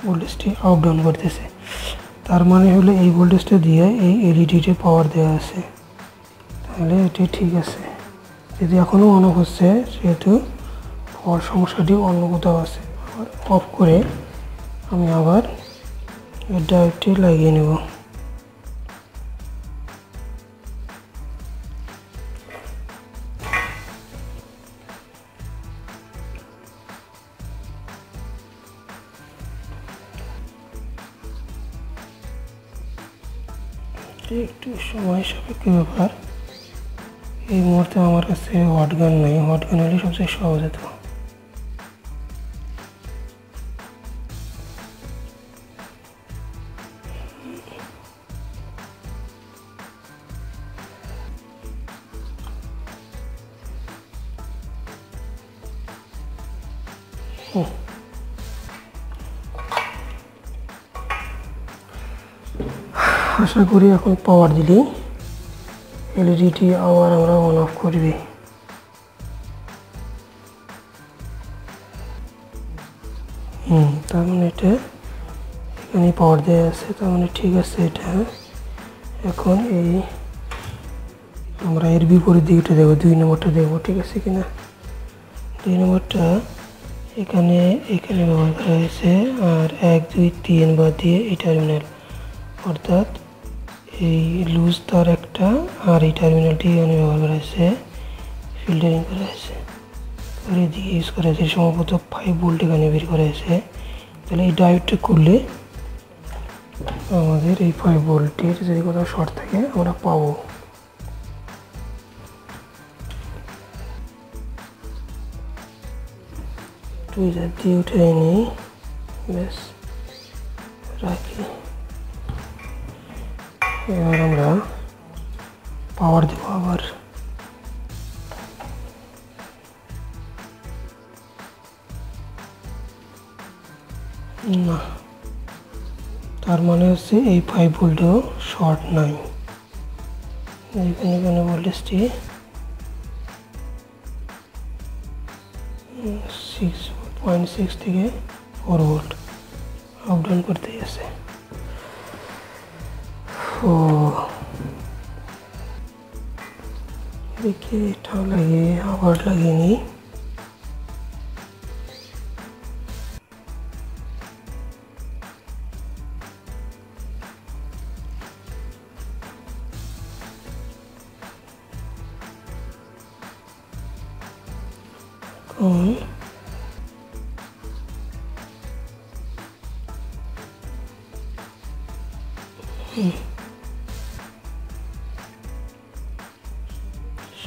ভোল্টেজটি আপ ডাউন করতেছে। তার মানে হলো এই ভোল্টেজটা দিয়ে এই এলইডিতে পাওয়ার দেওয়া আছে, তাহলে এটি ঠিক আছে। যদি এখনও অন অফ হচ্ছে সেহেতু পাওয়ার সমস্যাটি অন্য কোথাও আছে, অফ করে আমি আবার এই ডায়োডটি লাগিয়ে নেব। একটু সময় সাপেক্ষ ব্যাপার। এই মুহূর্তে আমার কাছে হট গান নেই, হট গান হলে সবচেয়ে সহজ হতো। আশা করি এখন পাওয়ার দিলেই এলইডিটি আবার আমরা অন অফ করবে। তার মানে এটা এখানে পাওয়ার দেওয়া আছে, তার মানে ঠিক আছে। এটা এখন এই আমরা এর বিপরীত দিকটা দেবো, 2 নম্বরটা দেবো, ঠিক আছে কিনা। 2 নম্বরটা এখানে ব্যবহার করা হয়েছে, আর 1 2 3 বাদ দিয়ে এই টার্মিনাল, অর্থাৎ এই লুজ তার একটা, আর এই টার্মিনালটি এখানে ব্যবহার করা হয়েছে, ফিল্টারিং করা হয়েছে, আর এদিকে ইউজ করা হয়েছে সম্ভবত 5 ভোল্ট এখানে বের করা হয়েছে। তাহলে এই ডায়োডটা করলে আমাদের এই 5 ভোল্টের যদি কোথাও শর্ট থাকে আমরা পাবো। টুইজার দিয়ে উঠে নিই, ব্যাস রাখি। এবার আমরা পাওয়ার দেবো আবার। না, তার মানে হচ্ছে এই 5 ভোল্টও শর্ট নাই। এখানে ভোল্টেজটি 6.6 থেকে 4 ভোল্ট আপ ডাউন করতে আছে। ও দেখি এটাও লাগিয়ে আবার লাগিয়ে নিই।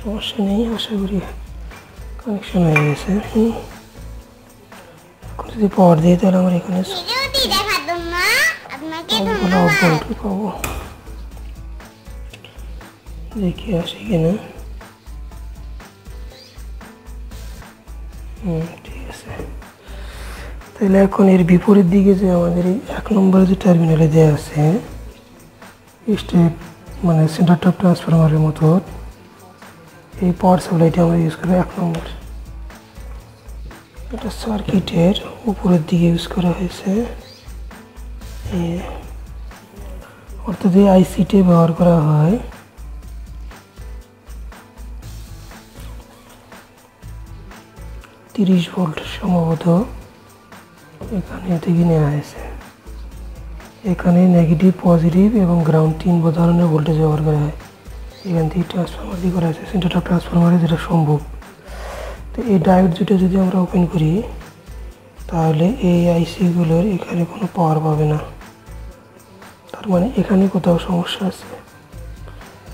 সমস্যা নেই, আশা করি কানেকশন হয়ে গেছে। যদি পাওয়ার দিই তাহলে আমার এখানে পাবো। দেখি আসে কিনা। ঠিক আছে, তাহলে এখন এর বিপরীত দিকে যে আমাদের এই 1 নম্বরে যে টার্মিনালে দেওয়া আছে স্টেপ, মানে সেন্টার টপ ট্রান্সফরমারের মতো, এই পাওয়ার সাপ্লাইটি আমরা ইউজ করবো 1 নম্বর। এটা সার্কিটের উপরের দিকে ইউজ করা হয়েছে, অর্থাৎ এই আইসিটি ব্যবহার করা হয়। $30 ভোল্ট সম্ভবত এখানে থেকে নেওয়া হয়েছে। এখানে নেগেটিভ, পজিটিভ এবং গ্রাউন্ড 3 ধরনের ভোল্টেজ ব্যবহার করা হয়। এখান থেকে ট্রান্সফরমার দিয়ে করা হয়েছে, সেন্টার অফ ট্রান্সফরমারে যেটা সম্ভব। তো এই ডায়োড দুটো যদি আমরা ওপেন করি তাহলে এই আইসিগুলোর এখানে কোনো পাওয়ার পাবে না, তার মানে এখানে কোথাও সমস্যা আছে।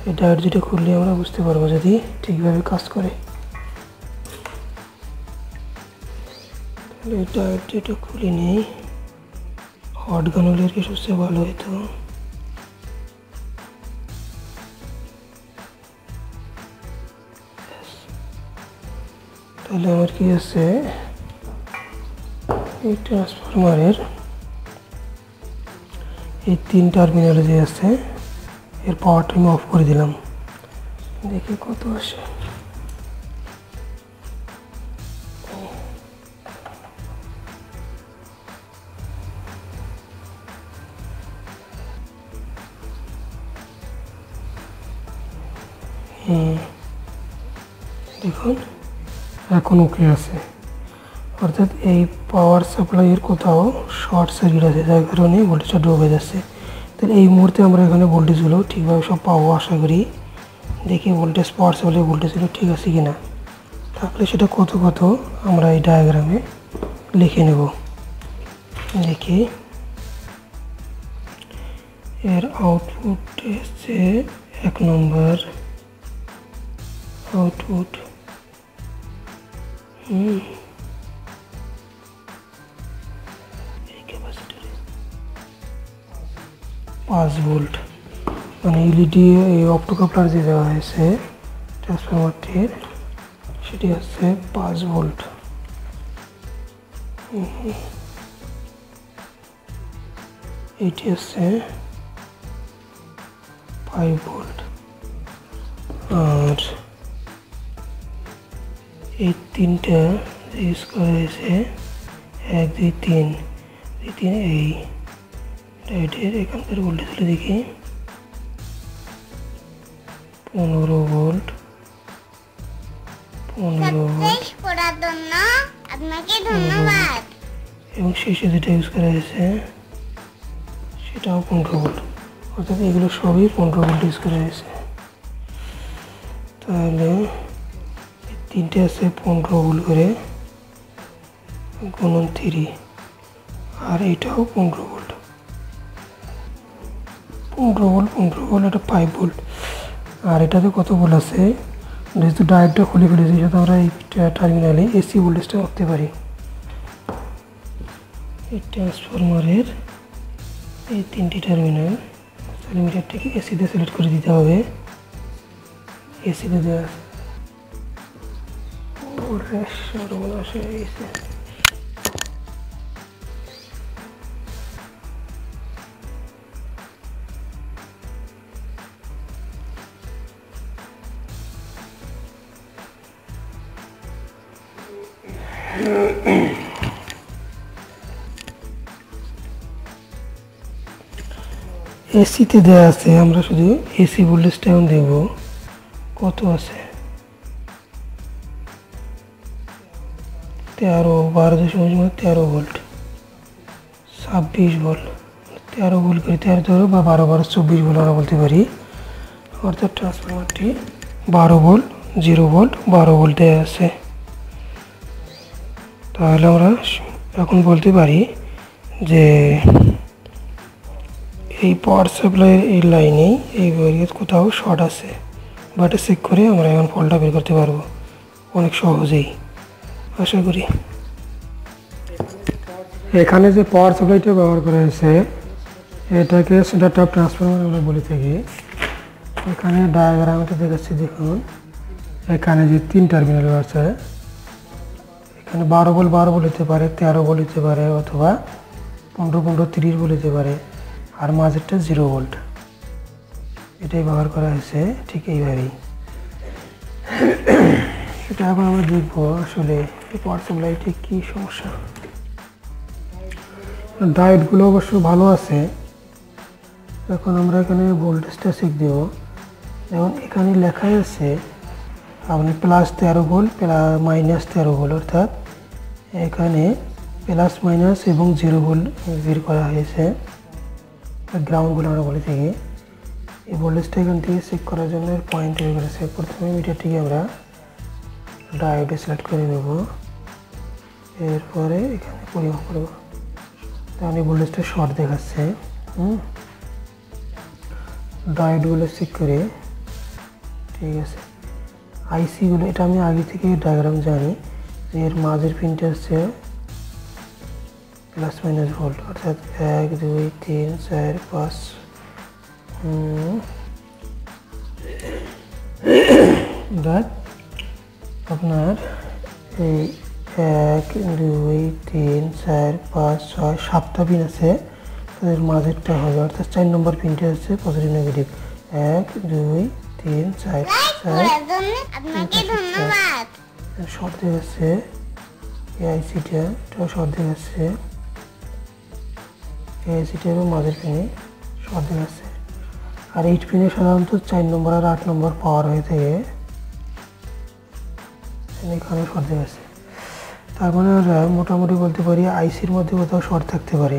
এই ডায়োড দুটো খুললে আমরা বুঝতে পারবো যদি ঠিকভাবে কাজ করে। তাহলে এই ডায়োড দুটো খুলে নিই, হট গান হলে আর কি সবচেয়ে ভালো হতো। তাহলে আমার কি আছে, এই ট্রান্সফরমারের এই 3 টার্মিনালে যে আছে এর পাওয়ারটা আমি অফ করে দিলাম, দেখি কত আসে। দেখুন এখন ওকে আছে, অর্থাৎ এই পাওয়ার সাপ্লাইয়ের কোথাও শর্ট সার্কিট আছে, যার কারণে ভোল্টেজটা ড্রপ হয়ে যাচ্ছে। তাহলে এই মুহূর্তে আমরা এখানে ভোল্টেজগুলো ঠিকভাবে সব পাবো আশা করি। দেখি ভোল্টেজ, পাওয়ার সাপ্লাই ভোল্টেজগুলো ঠিক আছে কি না। থাকলে সেটা কত কত আমরা এই ডায়াগ্রামে লিখে নেব। দেখি এর আউটপুট হচ্ছে 1 নম্বর আউটপুট, এই ক্যাপাসিটরে 5 ভোল্ট, মানে এলইডি এই অপটোকাপলার যে দেওয়া হয়েছে ট্রান্সফরমারটির, সেটি হচ্ছে 5 ভোল্ট। এইটি হচ্ছে 5 ভোল্ট। আর এই তিনটা ইউজ করা হয়েছে 1 2 3 এই লাইটের এখানকার ভোল্টেজগুলো দেখি 15 ভোল্ট, 15 ভোল্ট সাবস্ক্রাইব করার জন্য আপনাকে ধন্যবাদ। এবং শেষে যেটা ইউজ করা হয়েছে সেটাও 15 ভোল্ট। অর্থাৎ এগুলো সবই 15 ভোল্ট ইউজ করা হয়েছে। তাহলে তিনটে আছে 15 ভোল্ট করে গুণন 3, আর এটাও 15 ভোল্ট, 15 ভোল্ট, এটা 5 ভোল্ট। আর এটাতে কত ভোল্ট আছে, যেহেতু ডায়োডটা খুলে ফেলেছি, সেটা আমরা এই টার্মিনালে এসি ভোল্টেজটা রাখতে পারি। এই ট্রান্সফরমারের এই 3টি টার্মিনাল, তাহলে মিটারটাকে এসিতে সিলেক্ট করে দিতে হবে। এসিতে দেওয়া সর্বনাশ হয়ে গেছে। এসিতে দেওয়া আছে, আমরা শুধু এসি ভোল্টেজটা এখন দেখব কত আছে। 13 ভোল্ট, 26 ভোল্ট, 13 ভোল্ট করে 13 ধরো বা 12 12 24 ভোল্ট আমরা বলতে পারি। অর্থাৎ ট্রান্সফরমারটি 12 ভোল্ট, 0 ভোল্ট, 12 ভোল্ট দেওয়া আছে। তাহলে আমরা এখন বলতে পারি যে এই পাওয়ার সাপ্লাইয়ের এই লাইনেই এই কোথাও শর্ট আছে, বাট চেক করে আমরা এখন ফলটা বের করতে পারবো অনেক সহজেই আশা করি। এখানে যে পাওয়ার সাপ্লাইটা ব্যবহার করা হয়েছে এটাকে সেন্টার টপ ট্রান্সফরমার আমরা বলে থাকি। এখানে ডায়াগ্রামটা দেখাচ্ছি, দেখুন এখানে যে 3 টার্মিনাল আছে, এখানে 12 ভোল্ট হতে পারে, 13 ভোল্ট হতে পারে, অথবা 15 15 30 ভোল্ট হতে পারে, আর মাঝেরটা 0 ভোল্ট। এটাই ব্যবহার করা হয়েছে ঠিক এইভাবেই। সেটা এখন আমরা দেখবো আসলে এই পাওয়ার সাপ্লাইটি কী সমস্যা। ডায়োডগুলো অবশ্য ভালো আছে। এখন আমরা এখানে ভোল্টেজটা চেক দেব। যেমন এখানে লেখাই আছে আপনি +13 ভোল্ট -13 ভোল্ট, অর্থাৎ এখানে প্লাস মাইনাস এবং 0 ভোল্ট বের করা হয়েছে, গ্রাউন্ড বলে আমরা বলে থাকি। এই ভোল্টেজটা এখান থেকে চেক করার জন্য পয়েন্ট বের করেছে। প্রথমে মিটারটিকে আমরা ডায়োডে সিলেক্ট করে নেব, এরপরে এখানে পরিমাপ করব। তাহলে ভোল্টেজটা শর্ট দেখাচ্ছে। ডায়োডগুলো চেক করে ঠিক আছে। আইসিগুলো, এটা আমি আগে থেকে ডায়াগ্রাম জানি যে এর মাঝের পিনটা হচ্ছে +- ভোল্ট, অর্থাৎ 1 2 3 4 5। আপনার এই 1 2 3 4 5 6 7টা পিন আছে, তাদের মাঝেরটা হবে, অর্থাৎ 4 নম্বর পিনটা হচ্ছে পজিটিভ নেগেটিভ। 1 2 3 4 আপনাকে ধন্যবাদ। শর্ট দেখাচ্ছে এই আইসিটা, এটাও শর্ট দেখাচ্ছে। এই আইসিটা এবং মাঝের পিনে শর্ট দেখাচ্ছে। আর 8 পিনে সাধারণত 4 নম্বর আর 8 নম্বর পাওয়ার হয়ে থাকে, এখানে শর্ট দেখাচ্ছে। তার মানে আমরা মোটামুটি বলতে পারি আইসির মধ্যে কোথাও শর্ট থাকতে পারে।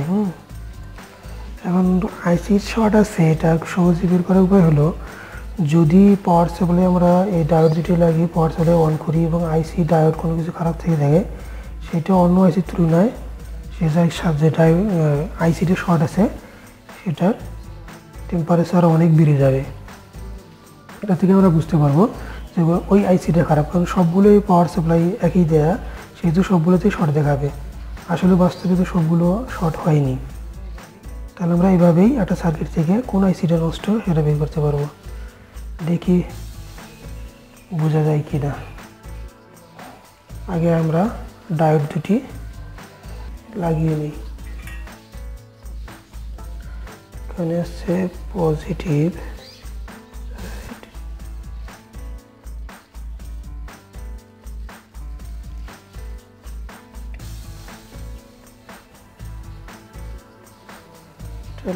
এখন আইসির শর্ট আছে, এটা সহজে বের করার উপায় হলো যদি পাওয়ার সাপ্লাই আমরা এই ডায়োড দুটি লাগিয়ে পাওয়ার সাপ্লাই অন করি এবং আইসি ডায়োড কোনো কিছু খারাপ থেকে থাকে, সেটা অন্য আইসির তুলনায় যে আইসিতে শর্ট আছে সেটার টেম্পারেচার অনেক বেড়ে যাবে। এটা থেকে আমরা বুঝতে পারবো যে ওই আইসিটা খারাপ, কারণ সবগুলোই পাওয়ার সাপ্লাই একই দেয়া, সেহেতু সবগুলোতেই শর্ট দেখাবে। আসলে বাস্তবে তো সবগুলো শর্ট হয়নি। তাহলে আমরা এইভাবেই একটা সার্কিট থেকে কোন আইসিটা নষ্ট সেটা বের করতে পারবো। দেখি বোঝা যায় কি না। আগে আমরা ডায়োড দুটি লাগিয়ে নিই। এখানে আছে পজিটিভ,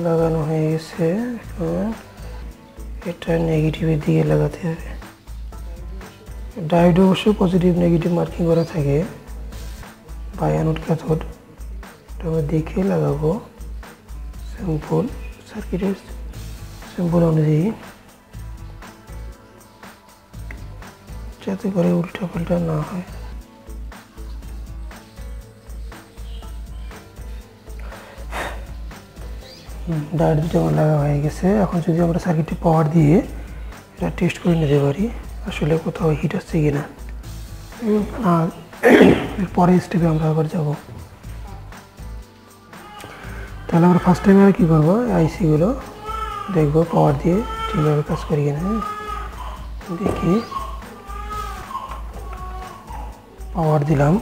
লাগানো হয়ে গেছে। এখন এটা নেগেটিভের দিকে লাগাতে হবে। ডায়োড অবশ্য পজিটিভ নেগেটিভ মার্কিং করা থাকে বাই অ্যানোড ক্যাথোড। এটা আমরা দেখে লাগাবো স্যাম্পল সার্কিটের স্যাম্পল অনুযায়ী, যাতে করে উল্টা পাল্টা না হয়। ডায়োড দুটো আমার লাগা হয়ে গেছে। এখন যদি আমরা সার্কিটটি পাওয়ার দিয়ে এটা টেস্ট করে নিতে পারি আসলে কোথাও হিট আসছে কিনা। আর পরের স্টেপে আমরা আবার যাব। তাহলে আমরা ফার্স্ট টাইমে আর কী করবো, আইসিগুলো দেখবো পাওয়ার দিয়ে ঠিকভাবে কাজ করি কিনা। দেখি, পাওয়ার দিলাম।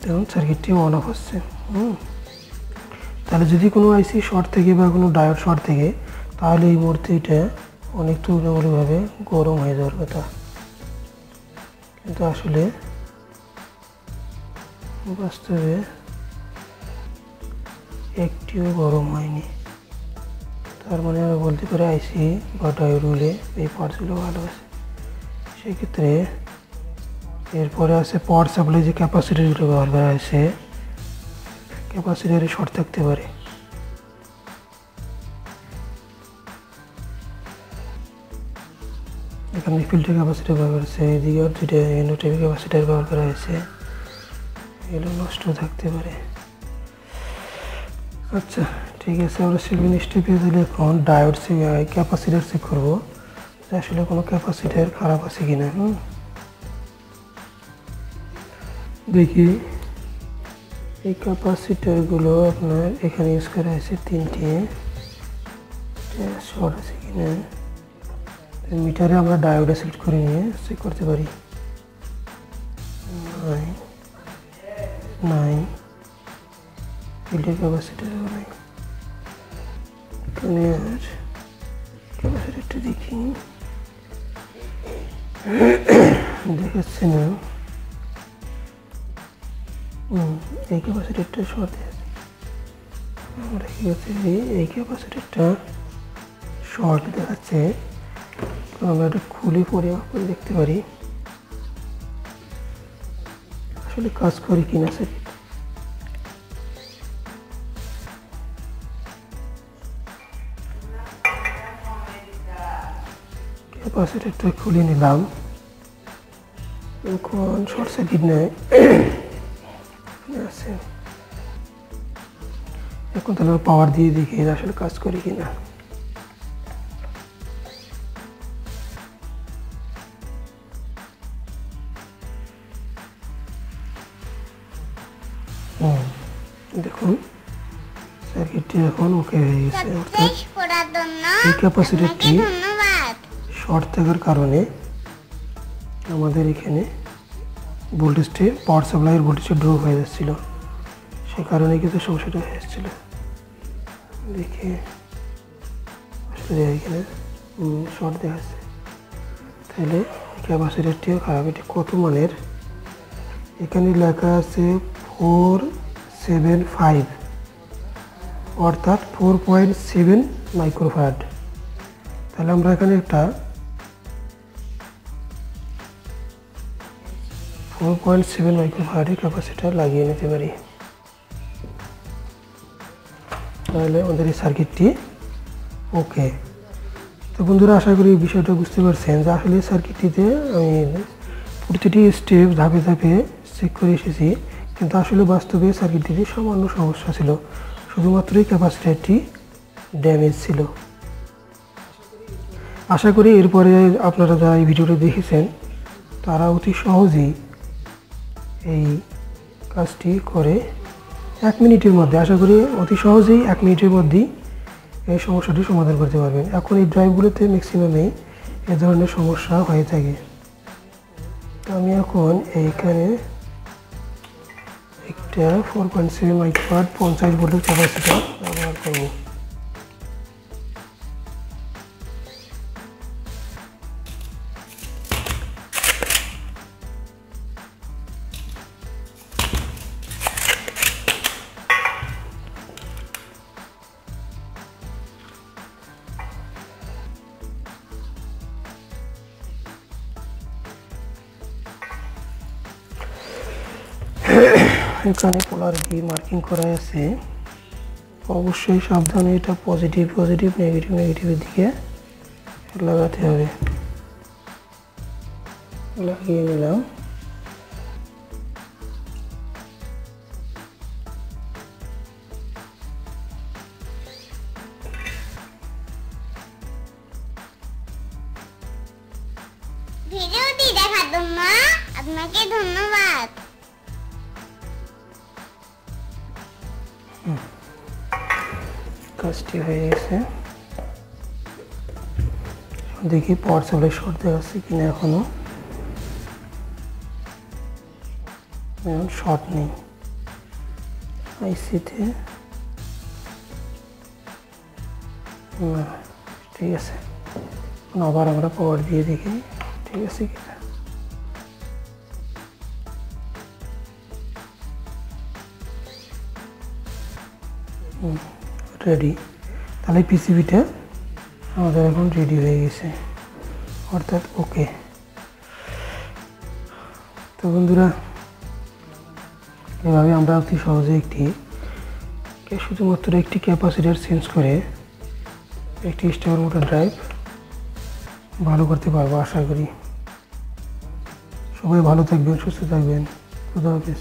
দেখুন সার্কিটটি অন অফ হচ্ছে। তাহলে যদি কোনো আইসি শর্ট থেকে বা কোনো ডায়োড শর্ট থেকে, তাহলে এই মুহূর্তে এটা অনেক তুলনামূলকভাবে গরম হয়ে যাওয়ার কথা, কিন্তু আসলে বাস্তবে একটিও গরম হয়নি। তার মানে আমরা বলতে পারি আইসি বা ডায়োডগুলো এই পার্টসগুলো ভালো আছে। সেক্ষেত্রে এরপরে আছে পাওয়ার সাপ্লাই, যে ক্যাপাসিটারগুলো ব্যবহার করা হয়েছে, ক্যাপাসিটারে শর্ট থাকতে পারে। এখানে ফিল্টার ক্যাপাসিটার ব্যবহার হয়েছে, এদিকে দুইটা এন্ডোটাইপ ক্যাপাসিটার ব্যবহার করা হয়েছে, এগুলো নষ্ট থাকতে পারে। আচ্ছা ঠিক আছে, আমরা সেকেন্ড স্টেপে দিলে এখন ডায়োড ক্যাপাসিটার চেক করবো যে আসলে কোনো ক্যাপাসিটার খারাপ আছে কিনা। দেখি এই ক্যাপাসিটারগুলো আপনার এখানে ইউজ করা হয়েছে তিনটে, শর্ট আছে কিনা। মিটারে আমরা ডায়োডে সিলেক্ট করে নিয়ে চেক করতে পারি। 9 ফিল্ডের ক্যাপাসিটারও নাই। এখানে আর ক্যাপাসিটারটা দেখি, দেখাচ্ছে না। এই ক্যাপাসিটারটা শর্ট আছে। আমরা কি করছি, এই ক্যাপাসিটারটা শর্ট দেখাচ্ছে। আমরা এটা খুলে পরিমাপ করে দেখতে পারি আসলে কাজ করে কিনা। ক্যাপাসিটারটা খুলে নিলাম। এখন শর্ট সার্কিট নেই আছে। এখন তাহলে পাওয়ার দিয়ে দেখি আসলে কাজ করে কিনা। দেখুন সার্কিটটি এখন ওকে হয়ে গেছে। অর্থাৎ এই ক্যাপাসিটারটি শর্ট থাকার কারণে আমাদের এখানে ভোল্টেজটি পাওয়ার সাপ্লাইয়ের ভোল্টেজে ড্রপ হয়ে যাচ্ছিল, সে কারণে কিন্তু সমস্যাটা হয়ে যাচ্ছিল। দেখে আসলে এখানে শর্ট দেখাচ্ছে। তাহলে ক্যাপাসিটারটিও খারাপ। এটি কত মানের, এখানে লেখা আছে 475 অর্থাৎ 4.7 মাইক্রোফ্যারাড। তাহলে আমরা এখানে একটা 4.7 মাইক্রোফ্যারাডের ক্যাপাসিটর লাগিয়ে নিতে পারি। তাহলে আমাদের এই সার্কিটটি ওকে। তো বন্ধুরা, আশা করি এই বিষয়টা বুঝতে পারছেন যে আসলে সার্কিটটিতে আমি প্রতিটি স্টেপ ধাপে ধাপে চেক করে এসেছি, কিন্তু আসলে বাস্তবে সার্কিটটিতে সামান্য সমস্যা ছিল, শুধুমাত্রই ক্যাপাসিটরটি ড্যামেজ ছিল। আশা করি এরপরে আপনারা যারা এই ভিডিওটি দেখেছেন তারা অতি সহজেই এই কাজটি করে 1 মিনিটের মধ্যে, আশা করি অতি সহজেই 1 মিনিটের মধ্যেই এই সমস্যাটি সমাধান করতে পারবেন। এখন এই ড্রাইভগুলোতে ম্যাক্সিমামই এ ধরনের সমস্যা হয়ে থাকে। আমি এখন এইখানে একটা 4.7 মাইক্রোফ্যারাড 50 ভোল্টের ক্যাপাসিটর ব্যবহার করব। এখানে পোলারিটি মার্কিং করা আছে, অবশ্যই সাবধানে এটা পজিটিভ পজিটিভ নেগেটিভ নেগেটিভের দিকে লাগাতে হবে। লাগিয়ে নিলাম। ভিডিওটি দেখার জন্য আপনাকে ধন্যবাদ। কাজটি হয়ে গেছে। দেখি পাওয়ার সাপ্লাই শর্ট দেখাচ্ছে কিনা। এখনো শর্ট নেই আইসিতে। না, ঠিক আছে। আবার আমরা পাওয়ার দিয়ে দেখি ঠিক আছে কিনা। রেডি। তাহলে পিসিবিটা আমাদের এখন রেডি হয়ে গেছে, অর্থাৎ ওকে। তো বন্ধুরা, এভাবে আমরা অতি সহজে শুধুমাত্র একটি ক্যাপাসিটর চেঞ্জ করে একটি স্টার মোটর ড্রাইভ ভালো করতে পারবো আশা করি। সবাই ভালো থাকবেন, সুস্থ থাকবেন। খুদা হাফেজ।